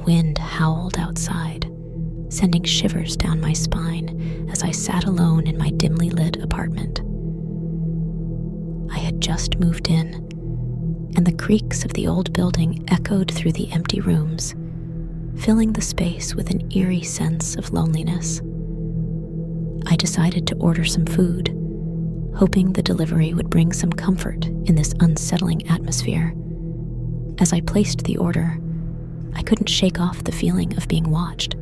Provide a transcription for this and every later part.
wind howled outside, sending shivers down my spine as I sat alone in my dimly lit apartment. I had just moved in, and the creaks of the old building echoed through the empty rooms, filling the space with an eerie sense of loneliness. I decided to order some food, hoping the delivery would bring some comfort in this unsettling atmosphere. As I placed the order, I couldn't shake off the feeling of being watched.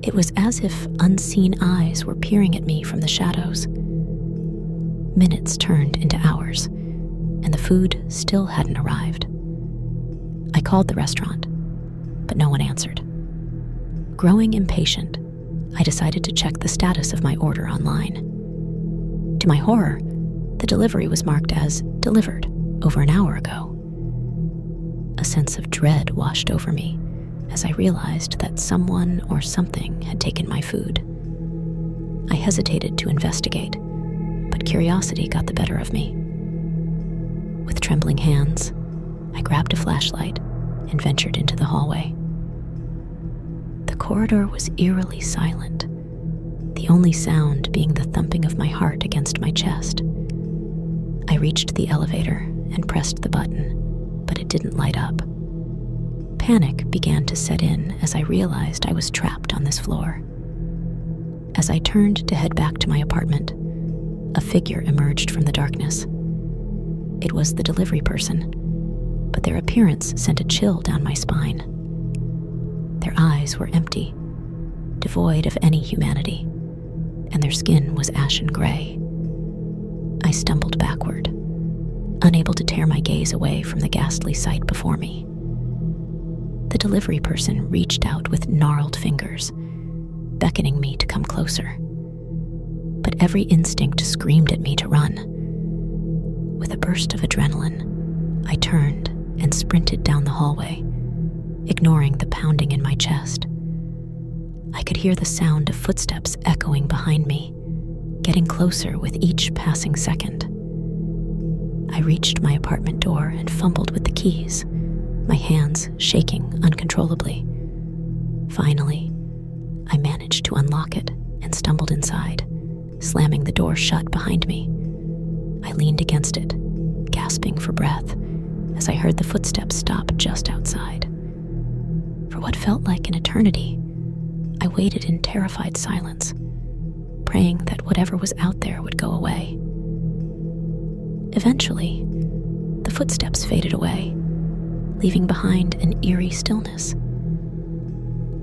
It was as if unseen eyes were peering at me from the shadows. Minutes turned into hours, and the food still hadn't arrived. I called the restaurant, but no one answered. Growing impatient, I decided to check the status of my order online. To my horror, the delivery was marked as delivered over an hour ago. A sense of dread washed over me as I realized that someone or something had taken my food. I hesitated to investigate, but curiosity got the better of me. With trembling hands, I grabbed a flashlight and ventured into the hallway. The corridor was eerily silent, the only sound being the thumping of my heart against my chest. I reached the elevator and pressed the button, but it didn't light up. Panic began to set in as I realized I was trapped on this floor. As I turned to head back to my apartment, a figure emerged from the darkness. It was the delivery person, but their appearance sent a chill down my spine. Their eyes were empty, devoid of any humanity, and their skin was ashen gray. I stumbled backward, unable to tear my gaze away from the ghastly sight before me. The delivery person reached out with gnarled fingers, beckoning me to come closer. But every instinct screamed at me to run. With a burst of adrenaline, I turned and sprinted down the hallway, ignoring the pounding in my chest. I could hear the sound of footsteps echoing behind me, getting closer with each passing second. I reached my apartment door and fumbled with the keys, my hands shaking uncontrollably. Finally, I managed to unlock it and stumbled inside, slamming the door shut behind me. I leaned against it, gasping for breath, as I heard the footsteps stop just outside. For what felt like an eternity, I waited in terrified silence, praying that whatever was out there would go away. Eventually, the footsteps faded away, leaving behind an eerie stillness.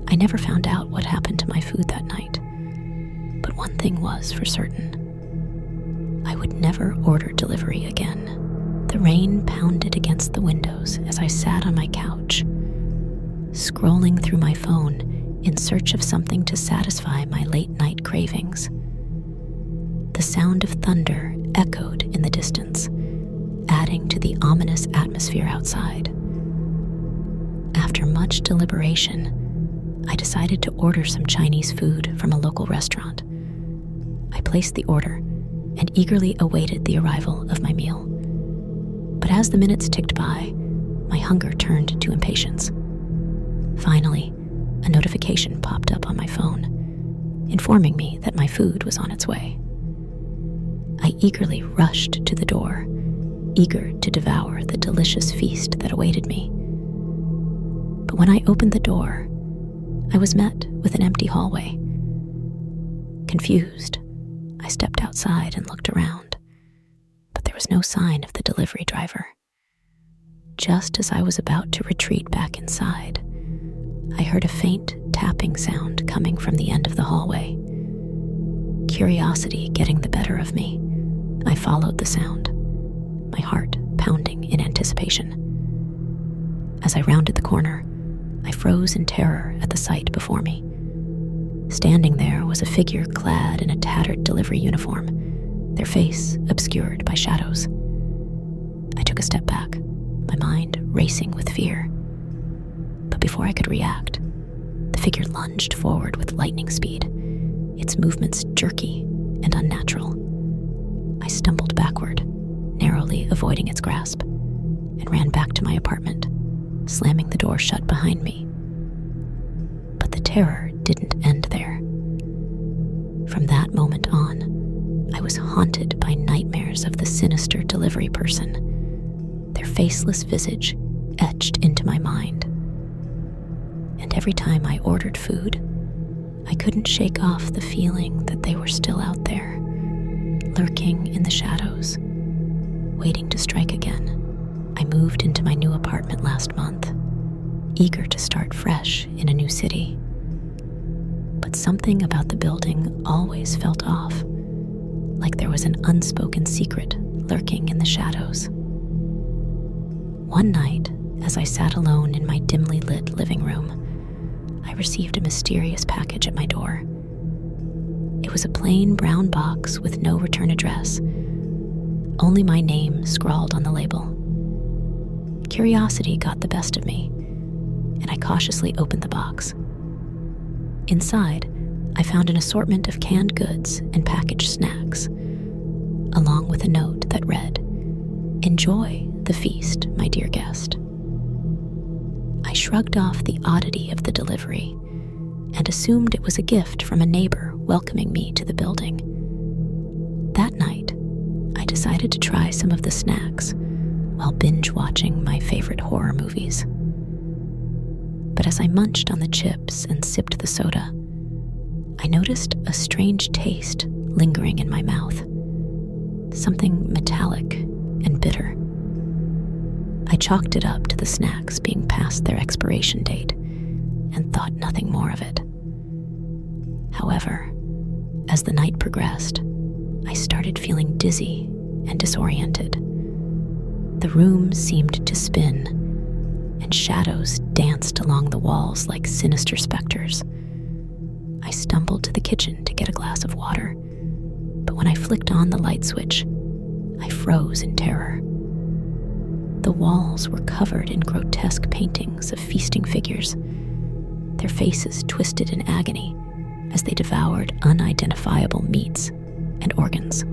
I never found out what happened to my food that night, but one thing was for certain. I would never order delivery again. The rain pounded against the windows as I sat on my couch, scrolling through my phone in search of something to satisfy my late-night cravings. The sound of thunder echoed in the distance, adding to the ominous atmosphere outside. After much deliberation, I decided to order some Chinese food from a local restaurant. I placed the order and eagerly awaited the arrival of my meal. But as the minutes ticked by, my hunger turned to impatience. Finally, a notification popped up on my phone, informing me that my food was on its way. I eagerly rushed to the door, eager to devour the delicious feast that awaited me. But when I opened the door, I was met with an empty hallway. Confused, I stepped outside and looked around, but there was no sign of the delivery driver. Just as I was about to retreat back inside, I heard a faint tapping sound coming from the end of the hallway. Curiosity getting the better of me, I followed the sound, my heart pounding in anticipation. As I rounded the corner, I froze in terror at the sight before me. Standing there was a figure clad in a tattered delivery uniform, their face obscured by shadows. I took a step back, my mind racing with fear. But before I could react, the figure lunged forward with lightning speed, its movements jerky and unnatural. I stumbled backward, narrowly avoiding its grasp, and ran back to my apartment, slamming the door shut behind me. terror didn't end there. From that moment on, I was haunted by nightmares of the sinister delivery person, their faceless visage etched into my mind. And every time I ordered food, I couldn't shake off the feeling that they were still out there, lurking in the shadows, waiting to strike again. I moved into my new apartment last month, eager to start fresh in a new city. But something about the building always felt off, like there was an unspoken secret lurking in the shadows. One night, as I sat alone in my dimly lit living room, I received a mysterious package at my door. It was a plain brown box with no return address, only my name scrawled on the label. Curiosity got the best of me, and I cautiously opened the box. Inside, I found an assortment of canned goods and packaged snacks, along with a note that read, "Enjoy the feast, my dear guest." I shrugged off the oddity of the delivery and assumed it was a gift from a neighbor welcoming me to the building. That night, I decided to try some of the snacks while binge-watching my favorite horror movies. But as I munched on the chips and sipped the soda, I noticed a strange taste lingering in my mouth, something metallic and bitter. I chalked it up to the snacks being past their expiration date and thought nothing more of it. However, as the night progressed, I started feeling dizzy and disoriented. The room seemed to spin, and shadows danced along the walls like sinister specters. I stumbled to the kitchen to get a glass of water, but when I flicked on the light switch, I froze in terror. The walls were covered in grotesque paintings of feasting figures, their faces twisted in agony as they devoured unidentifiable meats and organs.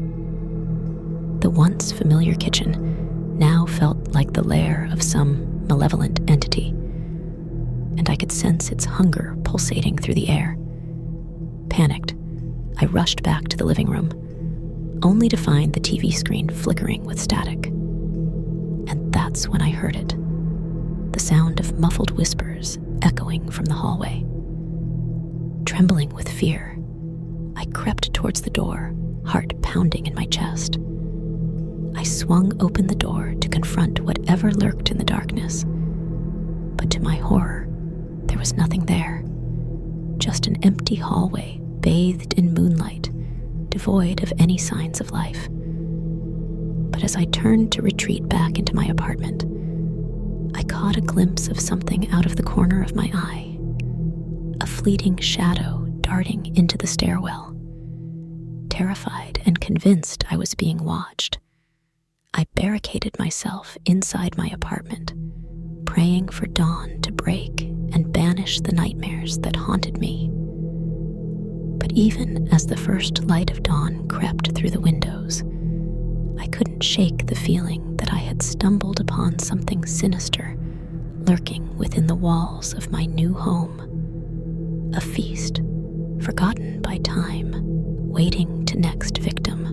The once familiar kitchen now felt like the lair of some malevolent entity, and I could sense its hunger pulsating through the air. Panicked, I rushed back to the living room, only to find the TV screen flickering with static. And that's when I heard it, the sound of muffled whispers echoing from the hallway. Trembling with fear, I crept towards the door, heart pounding in my chest. I swung open the door to confront whatever lurked in the darkness, but to my horror, there was nothing there. Just an empty hallway bathed in moonlight, devoid of any signs of life. But as I turned to retreat back into my apartment, I caught a glimpse of something out of the corner of my eye, a fleeting shadow darting into the stairwell. Terrified and convinced I was being watched, I barricaded myself inside my apartment, praying for dawn to break and banish the nightmares that haunted me. But even as the first light of dawn crept through the windows, I couldn't shake the feeling that I had stumbled upon something sinister lurking within the walls of my new home. A feast, forgotten by time, waiting to next victim.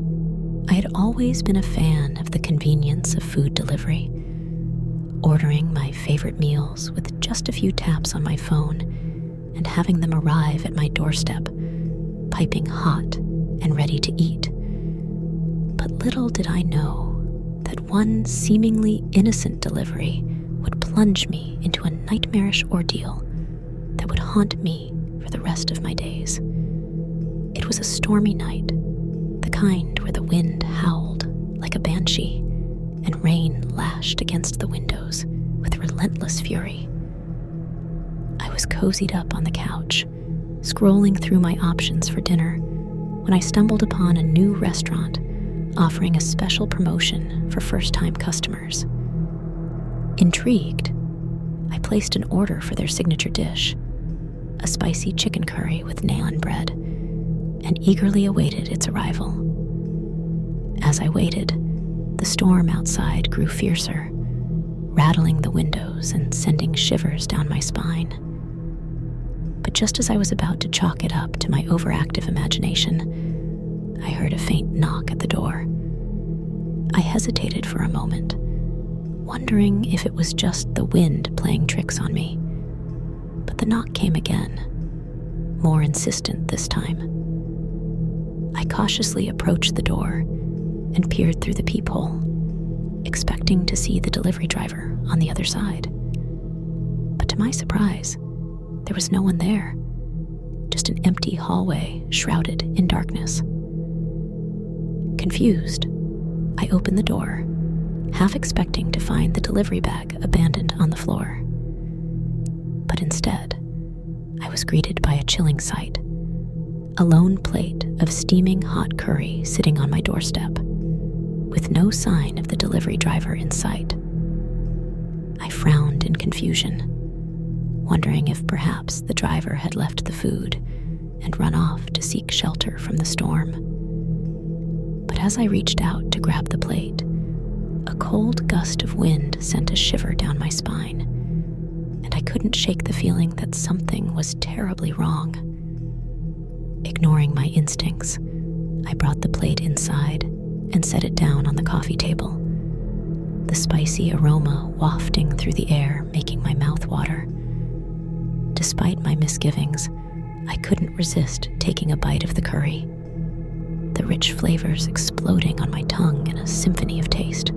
I had always been a fan of the convenience of food delivery, ordering my favorite meals with just a few taps on my phone and having them arrive at my doorstep, piping hot and ready to eat. But little did I know that one seemingly innocent delivery would plunge me into a nightmarish ordeal that would haunt me for the rest of my days. It was a stormy night, the kind where the wind howled like a banshee and rain lashed against the windows with relentless fury. I was cozied up on the couch, scrolling through my options for dinner, when I stumbled upon a new restaurant offering a special promotion for first-time customers. Intrigued, I placed an order for their signature dish, a spicy chicken curry with naan bread, and eagerly awaited its arrival. As I waited, the storm outside grew fiercer, rattling the windows and sending shivers down my spine. But just as I was about to chalk it up to my overactive imagination, I heard a faint knock at the door. I hesitated for a moment, wondering if it was just the wind playing tricks on me. But the knock came again, more insistent this time. I cautiously approached the door and peered through the peephole, expecting to see the delivery driver on the other side. But to my surprise, there was no one there, just an empty hallway shrouded in darkness. Confused, I opened the door, half expecting to find the delivery bag abandoned on the floor. But instead, I was greeted by a chilling sight. A lone plate of steaming hot curry sitting on my doorstep, with no sign of the delivery driver in sight. I frowned in confusion, wondering if perhaps the driver had left the food and run off to seek shelter from the storm. But as I reached out to grab the plate, a cold gust of wind sent a shiver down my spine, and I couldn't shake the feeling that something was terribly wrong. Ignoring my instincts, I brought the plate inside and set it down on the coffee table, the spicy aroma wafting through the air, making my mouth water. Despite my misgivings, I couldn't resist taking a bite of the curry, the rich flavors exploding on my tongue in a symphony of taste.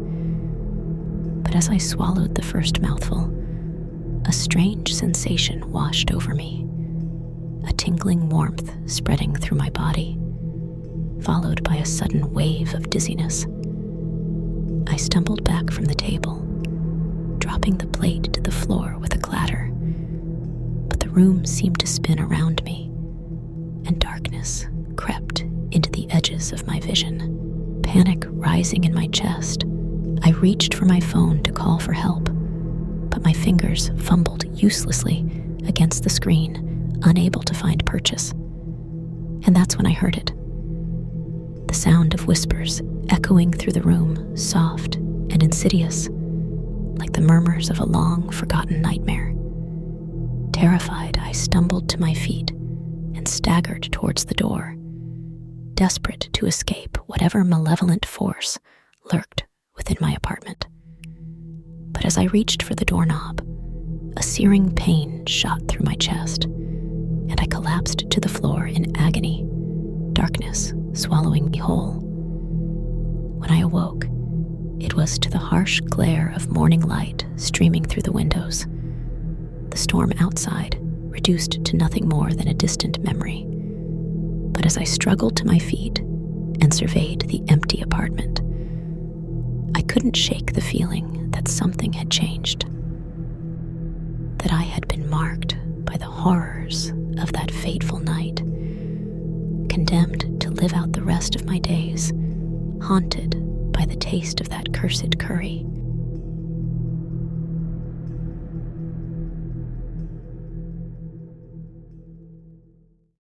But as I swallowed the first mouthful, a strange sensation washed over me, a tingling warmth spreading through my body, followed by a sudden wave of dizziness. I stumbled back from the table, dropping the plate to the floor with a clatter. But the room seemed to spin around me, and darkness crept into the edges of my vision. Panic rising in my chest, I reached for my phone to call for help, but my fingers fumbled uselessly against the screen, unable to find purchase. And that's when I heard it. The sound of whispers echoing through the room, soft and insidious, like the murmurs of a long-forgotten nightmare. Terrified, I stumbled to my feet and staggered towards the door, desperate to escape whatever malevolent force lurked within my apartment. But as I reached for the doorknob, a searing pain shot through my chest, and I collapsed to the floor in agony, darkness swallowing me whole. When I awoke, it was to the harsh glare of morning light streaming through the windows. The storm outside reduced to nothing more than a distant memory. But as I struggled to my feet and surveyed the empty apartment, I couldn't shake the feeling that something had changed, that I had been marked by the horrors of that fateful night, condemned to live out the rest of my days, haunted by the taste of that cursed curry.